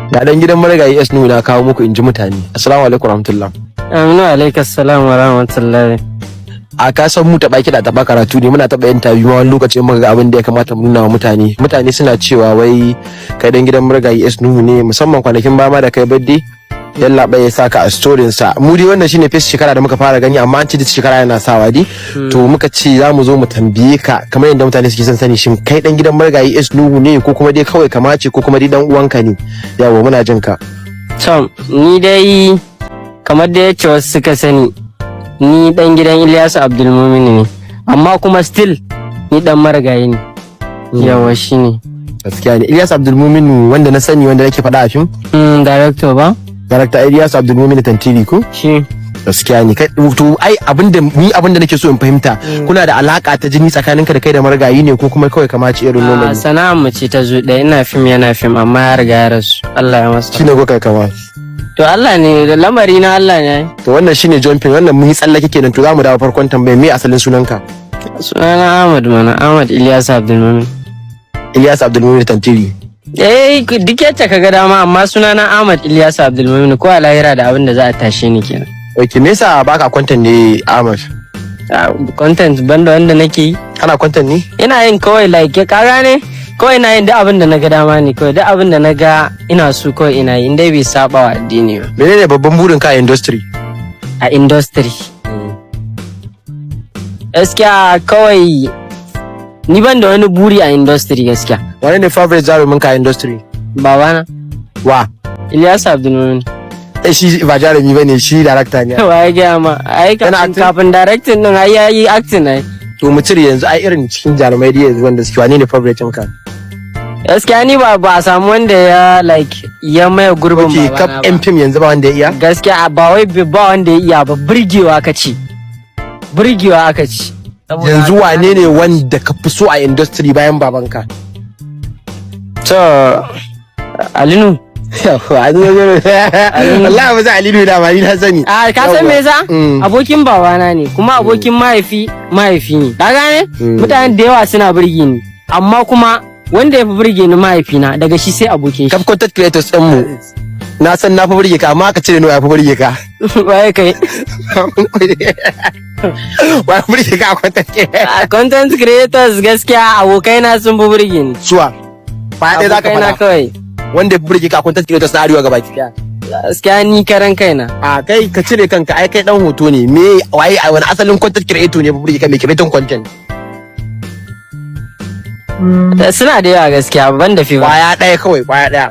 ga dan gidan marigayi S Nuhu na kawo muku inji mutane. Assalamu alaikum warahmatullahi. Aminu alaikum assalam wa rahmatullahi. A ka san mu taɓa kiɗa taɓa karatu ne, muna taɓa interview ma wani lokacin muka ga abin da ya kamata mu nuna wa mutane. Mutane suna cewa wai kai dan gidan marigayi S Nuhu ne, musamman kwanakin bama da kai birthday. Yalla bai ya saka a storin sa. Mu dai wannan shine first shekara da muka fara gani, amma an ci da shekara yana sawa dai. To muka ce za mu zo mu tambaye ka kamar yadda mutane suke son sani, shin kai dan gidan marigayi S Nuhu ne ko kuma dai kawai kamace ko kuma dai dan uwanka ne? Yawo muna jin ka. Tom, ni dai kamar da yace wasu suka sani, ni dan gidan ILIYASU ABDULMUMINI ne, amma kuma still ni dan marigayi ne. Yawa shine. Gaskiya ne. ILIYASU ABDULMUMINI wanda na sani, wanda nake faɗa a fim? Director ba? Director ILIYASU ABDULMUMINI Tantiri ko? Shi. Gaskiya ne. To ai abinda nake so in fahimta, kuna da alaka ta jini tsakaninka da kai da marigayi ne ko kuma kawai kamace irin noman? Sana'ar mu ce ta zo ɗaya, ina fim yana fim amma ya riga ya rasu. Allah ya masa. Shine ko kai kama? To Allah ne, da lamari na Allah ne. To wannan shine jumping, wannan mun yi tsallake kenan. To zamu dawo farkon tambayar, me asalin sunanka? Sunana Ahmad mana, Ahmad ILIYASU ABDULMUMINI. ILIYASU ABDULMUMINI Tantiri. Duk yacce ka ga dama, amma sunana Ahmad ILIYASU ABDULMUMINI, ko a lahira da abin da za a tashe ni kenan. Okay, me yasa baka content ne Ahmad? Content banda wanda nake yi. Kana content ne? Ina yin kawai like ka gane, kawai ina yin duk abin da na ga dama ne, kawai duk abin da na ga ina so kawai ina yi, indai bai saba wa addini ba. Menene babban burin ka a industry? A industry. Gaskiya kawai ni ban da wani buri a industry gaskiya. Wane ne favorite jarumin ka a industry? Babana. Wa? ILIYASU ABDULMUMINI. Shi ba jarumi bane, shi director ne. Wa ya gaya ma, ai kafin directing din ai yayi acting ai. To mu cire yanzu, ai irin cikin jarumai da yanzu wanda suke, wane ne favorite ka? Gaskiya ni ba a samu wanda ya like ya maye gurbin babana ba. Kap yan fim yanzu ba wanda ya iya? Gaskiya ba wai ba wanda ya iya ba, burgewa aka ci. Burgewa aka ci. Yanzu wane ne wanda ka fi so a industry bayan babanka? To Alinu. Wallahi ba za Alinu da ba, ni na sani. Ka san me yasa? Abokin babana ne, kuma abokin mahaifi ne. Ka gane? Mutane da yawa suna burge ni, amma kuma wanda ya fi burge ni mahaifina, daga shi sai abokin shi. Kaf content creators din mu, na san na fi burge ka, amma ka cire nawa ya fi burge ka. Waye kai? Waye burge ka a content creators? Content creators gaskiya abokaina sun fi burge ni. Suwa? Ba ɗaya za ka faɗa. Kawai. Wanda ya fi burge ka a content creators na Arewa gabaki ɗaya. Gaskiya ni karan kaina. Kai ka cire kanka, ai kai dan hoto ne. Me waye a wani asalin content creator ne fi burge ka, me creating content? Suna da yawa gaskiya, ban da fi ba. Kwaya ɗaya kawai, kwaya ɗaya.